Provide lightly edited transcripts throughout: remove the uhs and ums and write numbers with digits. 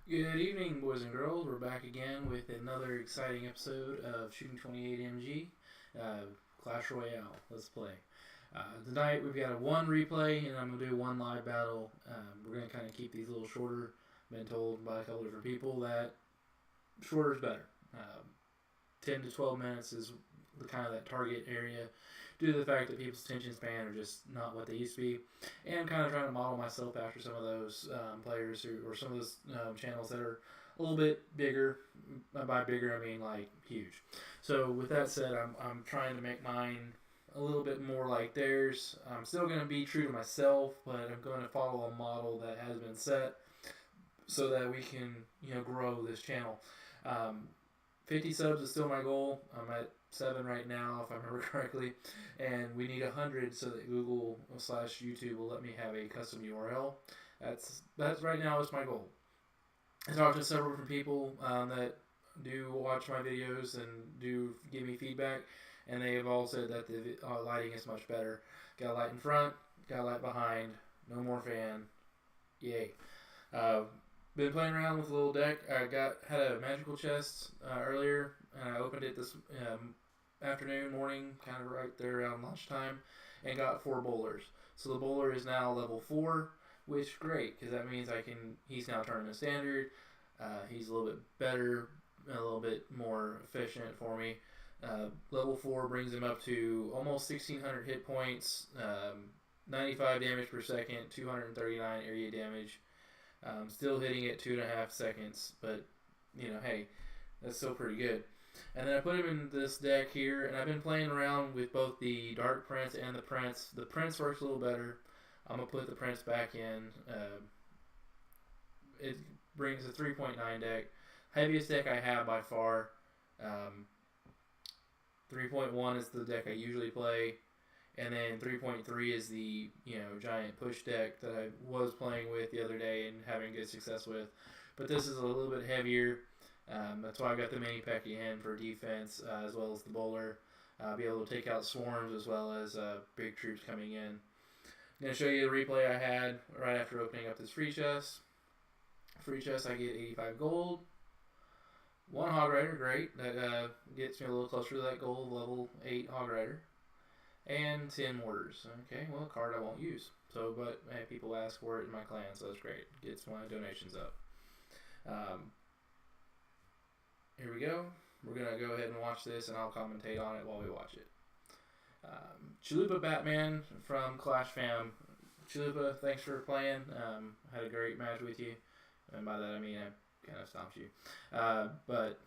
Good evening, boys and girls. We're back again with another exciting episode of Shooting 28 MG Clash Royale. Let's play. Tonight we've got a one replay, and I'm going to do one live battle. We're going to kind of keep these a little shorter. Been told by a couple different people that shorter is better. 10 to 12 minutes is the kind of that target area due to the fact that people's attention span are just not what they used to be, and kind of trying to model myself after some of those players or some of those channels that are a little bit bigger. By bigger, I mean like huge. So with that said, I'm trying to make mine a little bit more like theirs. I'm still going to be true to myself, but I'm going to follow a model that has been set so that we can grow this channel. 50 subs is still my goal. I'm at 7 right now, if I remember correctly, and we need 100 so that Google/YouTube will let me have a custom URL. That's right now is my goal. I talked to several different people that do watch my videos and do give me feedback, and they have all said that the lighting is much better. Got a light in front, got a light behind, no more fan. Yay. Been playing around with a little deck. I had a magical chest earlier, and I opened it this morning, kind of right there around lunchtime, and got 4 bowlers. So the bowler is now level 4, which great, because that means he's now turning to standard. He's a little bit better, a little bit more efficient for me. Level 4 brings him up to almost 1,600 hit points, 95 damage per second, 239 area damage. Still hitting it 2.5 seconds, but hey, that's still pretty good. And then I put him in this deck here, and I've been playing around with both the Dark Prince and the Prince. The Prince works a little better. I'm going to put the Prince back in. It brings a 3.9 deck. Heaviest deck I have by far. 3.1 is the deck I usually play. And then 3.3 is the giant push deck that I was playing with the other day and having good success with. But this is a little bit heavier. That's why I got the mini Pecky in for defense, as well as the bowler. Be able to take out swarms as well as big troops coming in. I'm going to show you the replay I had right after opening up this free chest. Free chest, I get 85 gold. 1 Hog Rider, great. That gets me a little closer to that goal of level 8 Hog Rider. And 10 mortars. Okay, well, a card I won't use. But hey, people ask for it in my clan, so that's great. Gets my donations up. Here we go. We're going to go ahead and watch this, and I'll commentate on it while we watch it. Chalupa Batman from Clash Fam. Chalupa, thanks for playing. Had a great match with you. And by that I mean I kind of stomped you. But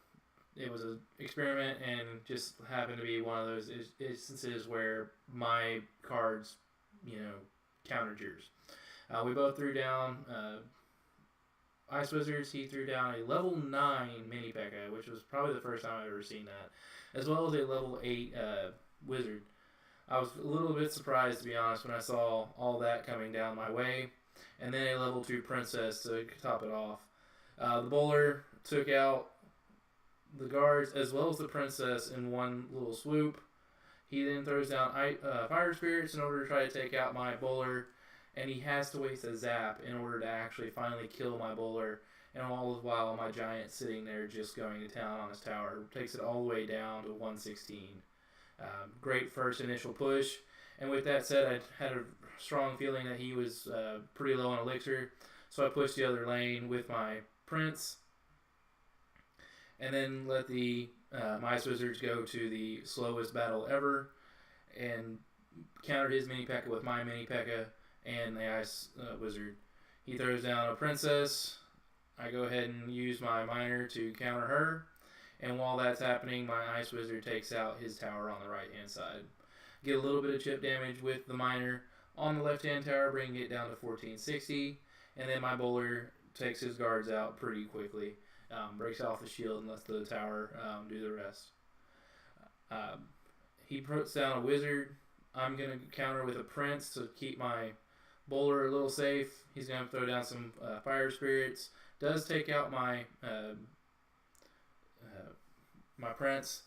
it was an experiment, and just happened to be one of those instances where my cards, countered yours. We both threw down Ice Wizards. He threw down a level 9 mini P.E.K.K.A, which was probably the first time I've ever seen that, as well as a level 8 Wizard. I was a little bit surprised, to be honest, when I saw all that coming down my way, and then a level 2 Princess to top it off. The bowler took out the guards as well as the Princess in one little swoop. He then throws down Fire Spirits in order to try to take out my bowler, and he has to waste a zap in order to actually finally kill my bowler, and all the while my giant sitting there just going to town on his tower. Takes it all the way down to 116. Great first initial push, and with that said, I had a strong feeling that he was pretty low on elixir, so I pushed the other lane with my Prince, and then let the Ice Wizards go to the slowest battle ever, and countered his mini P.E.K.K.A with my mini P.E.K.K.A and the Ice Wizard. He throws down a Princess. I go ahead and use my Miner to counter her, and while that's happening, my Ice Wizard takes out his tower on the right hand side. Get a little bit of chip damage with the Miner on the left hand tower, bringing it down to 1460, and then my bowler takes his guards out pretty quickly. Breaks off the shield and lets the tower do the rest. He puts down a Wizard. I'm going to counter with a Prince to keep my bowler a little safe. He's going to throw down some Fire Spirits. Does take out my my Prince,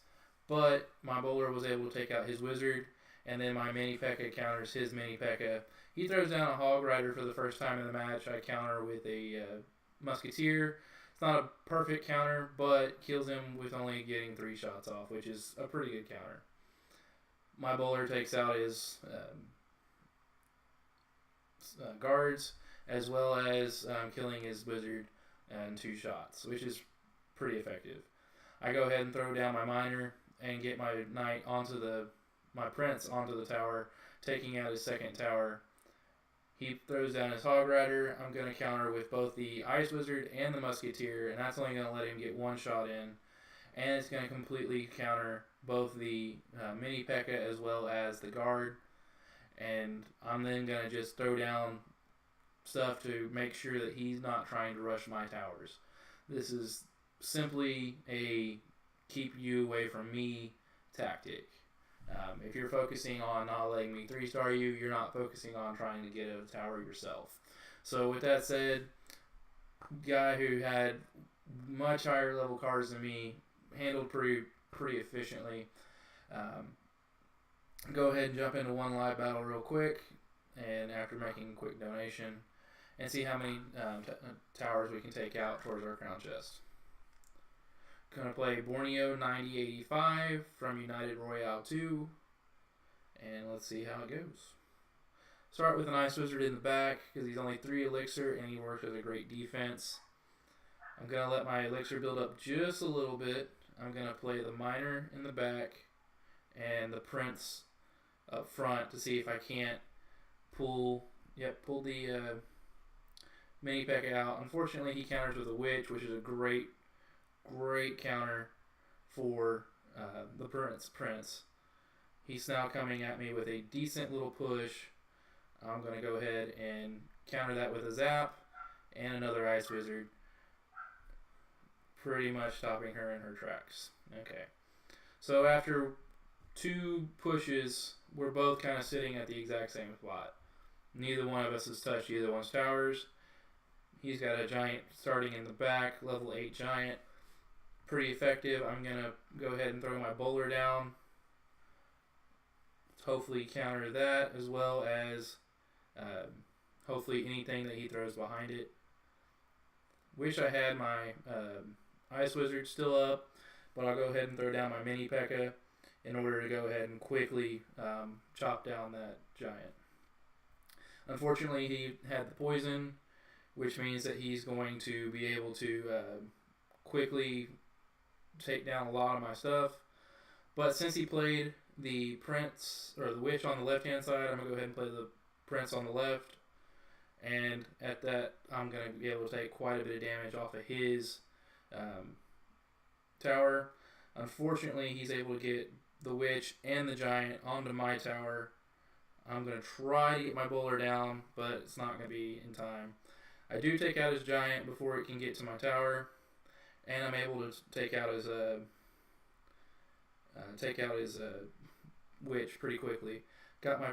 but my bowler was able to take out his Wizard, and then my mini P.E.K.K.A counters his mini P.E.K.K.A. He throws down a Hog Rider for the first time in the match. I counter with a Musketeer. It's not a perfect counter, but kills him with only getting 3 shots off, which is a pretty good counter. My bowler takes out his guards, as well as killing his wizard in 2 shots, which is pretty effective. I go ahead and throw down my miner and get my knight my prince onto the tower, taking out his second tower. He throws down his hog rider. I'm going to counter with both the ice wizard and the musketeer, and that's only going to let him get 1 shot in. And it's going to completely counter both the mini P.E.K.K.A. as well as the guard. And I'm then going to just throw down stuff to make sure that he's not trying to rush my towers. This is simply a keep you away from me tactic. If you're focusing on not letting me 3-star you, you're not focusing on trying to get a tower yourself. So with that said, guy who had much higher level cards than me handled pretty efficiently. Go ahead and jump into one live battle real quick, and after making a quick donation, and see how many towers we can take out towards our crown chest. Gonna play Borneo 9085 from United Royale 2, and let's see how it goes. Start with an Ice Wizard in the back because he's only 3 elixir and he works as a great defense. I'm gonna let my elixir build up just a little bit. I'm gonna play the Miner in the back and the Prince up front to see if I can't pull the mini P.E.K.K.A. out. Unfortunately, he counters with a Witch, which is a great counter for the Prince. He's now coming at me with a decent little push. I'm going to go ahead and counter that with a Zap and another Ice Wizard, pretty much stopping her in her tracks. Okay, so after 2 pushes, we're both kind of sitting at the exact same spot. Neither one of us has touched either one's towers. He's got a giant starting in the back, level 8 giant. Pretty effective. I'm going to go ahead and throw my bowler down. Hopefully counter that, as well as hopefully anything that he throws behind it. Wish I had my Ice Wizard still up, but I'll go ahead and throw down my mini P.E.K.K.A. in order to go ahead and quickly chop down that giant. Unfortunately, he had the poison, which means that he's going to be able to quickly take down a lot of my stuff. But since he played the Prince or the Witch on the left hand side, I'm going to go ahead and play the Prince on the left. And at that, I'm going to be able to take quite a bit of damage off of his tower. Unfortunately, he's able to get the Witch and the Giant onto my tower. I'm going to try to get my bowler down, but it's not going to be in time. I do take out his Giant before it can get to my tower, and I'm able to take out his Witch pretty quickly. Got my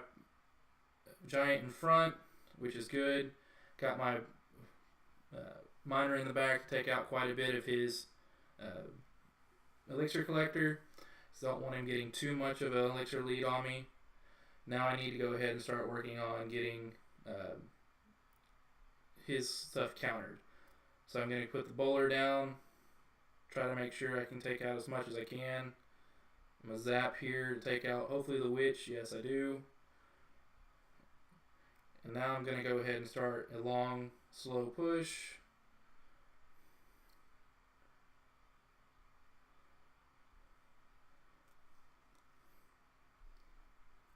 Giant in front, which is good. Got my Miner in the back to take out quite a bit of his elixir collector. So don't want him getting too much of an elixir lead on me. Now I need to go ahead and start working on getting his stuff countered. So I'm going to put the bowler down, try to make sure I can take out as much as I can. I'm going to zap here to take out hopefully the Witch. Yes, I do. And now I'm going to go ahead and start a long, slow push.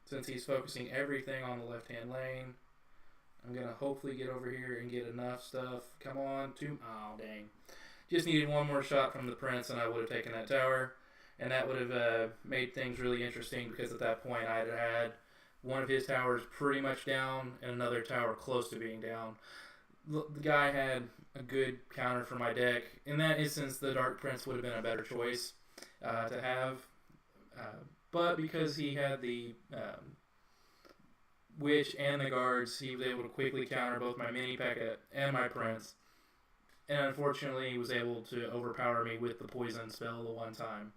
Since he's focusing everything on the left-hand lane, I'm going to hopefully get over here and get enough stuff. Come on. Oh, dang. Just needed one more shot from the Prince and I would have taken that tower. And that would have made things really interesting because at that point I had one of his towers pretty much down and another tower close to being down. The guy had a good counter for my deck. In that instance, the Dark Prince would have been a better choice to have. But because he had the Witch and the guards, he was able to quickly counter both my mini P.E.K.K.A. and my Prince. And unfortunately, he was able to overpower me with the poison spell the one time.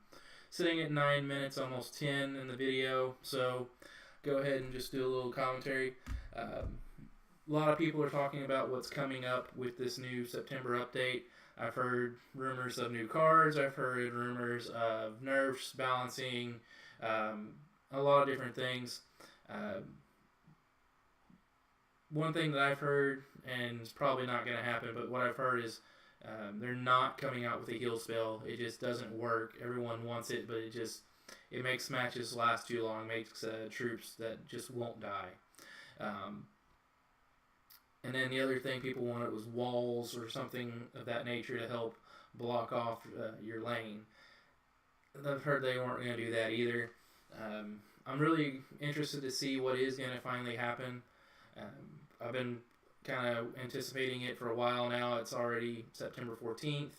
Sitting at 9 minutes, almost 10 in the video, so go ahead and just do a little commentary. a lot of people are talking about what's coming up with this new September update. I've heard rumors of new cards. I've heard rumors of nerfs, balancing, a lot of different things. Um, One thing that I've heard, and it's probably not going to happen, but what I've heard is they're not coming out with a heal spell. It just doesn't work. Everyone wants it, but it makes matches last too long. It makes troops that just won't die. Um, and then the other thing people wanted was walls or something of that nature to help block off your lane. I've heard they weren't going to do that either. I'm really interested to see what is going to finally happen. I've been kind of anticipating it for a while now. It's already September 14th.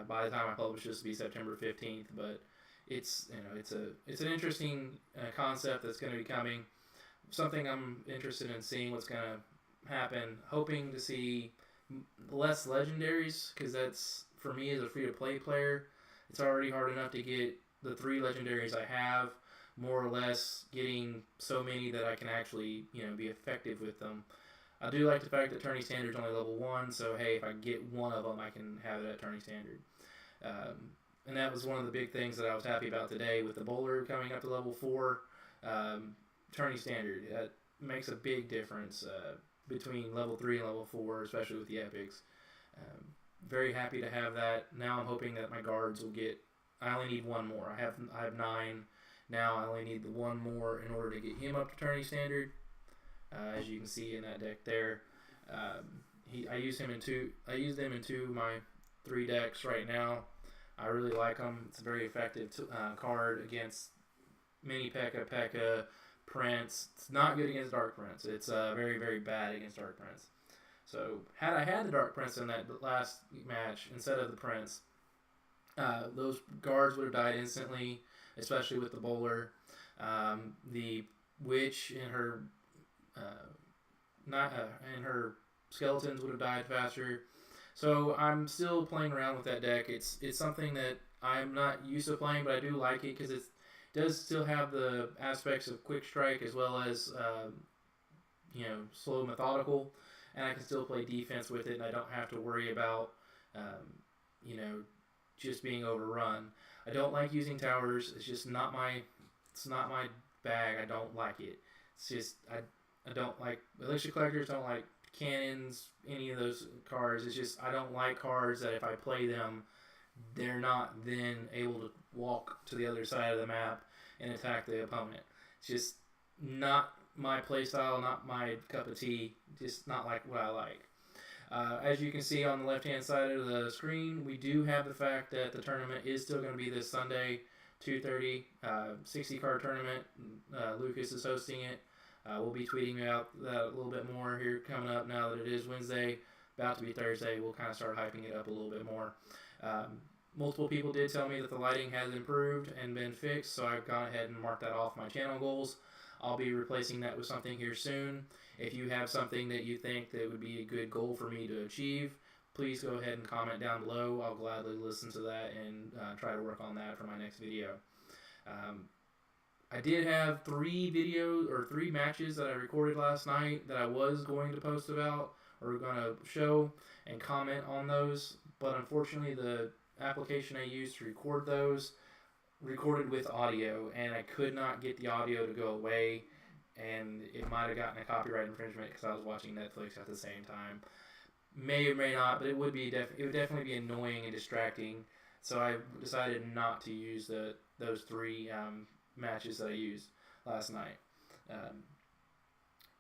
By the time I publish this, will be September 15th. But it's an interesting concept that's going to be coming. Something I'm interested in seeing what's going to happen. Hoping to see less legendaries, because that's, for me as a free-to-play player, it's already hard enough to get the 3 legendaries I have, more or less getting so many that I can actually, be effective with them. I do like the fact that Tourney Standard is only level 1, so hey, if I get one of them, I can have it at Tourney Standard. And that was one of the big things that I was happy about today with the bowler coming up to level 4. Tourney Standard, that makes a big difference between level 3 and level 4, especially with the epics. Very happy to have that. Now I'm hoping that my guards will get, I only need one more. I have 9. Now I only need the one more in order to get him up to Tourney Standard. As you can see in that deck there, I use them in 2 of my 3 decks right now. I really like them. It's a very effective card against Mini P.E.K.K.A, Prince. It's not good against Dark Prince. It's very, very bad against Dark Prince. So had I had the Dark Prince in that last match instead of the Prince, those guards would have died instantly, especially with the bowler. The witch and her and her skeletons would have died faster. So I'm still playing around with that deck. It's something that I'm not used to playing, but I do like it because it does still have the aspects of quick strike as well as slow methodical, and I can still play defense with it, and I don't have to worry about just being overrun. I don't like using towers. It's just not my bag. I don't like it. It's just I don't like elixir collectors. Don't like cannons. Any of those cards. It's just I don't like cards that if I play them, they're not then able to walk to the other side of the map and attack the opponent. It's just not my playstyle. Not my cup of tea. Just not like what I like. As you can see on the left-hand side of the screen, we do have the fact that the tournament is still going to be this Sunday, 2:30, 60-card tournament. Lucas is hosting it. We'll be tweeting out that a little bit more here coming up now that it is Wednesday, about to be Thursday. We'll kind of start hyping it up a little bit more. Multiple people did tell me that the lighting has improved and been fixed, so I've gone ahead and marked that off my channel goals. I'll be replacing that with something here soon. If you have something that you think that would be a good goal for me to achieve, please go ahead and comment down below. I'll gladly listen to that and try to work on that for my next video. I did have 3 matches that I recorded last night that I was going to post about or going to show and comment on those, but unfortunately the application I used to record those recorded with audio, and I could not get the audio to go away, and it might have gotten a copyright infringement because I was watching Netflix at the same time. May or may not, but it would definitely be annoying and distracting. So I decided not to use those 3 matches that I used last night.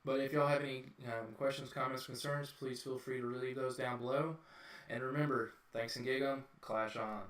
But if y'all have any questions, comments, concerns, please feel free to leave those down below. And remember, thanks and gig 'em, clash on.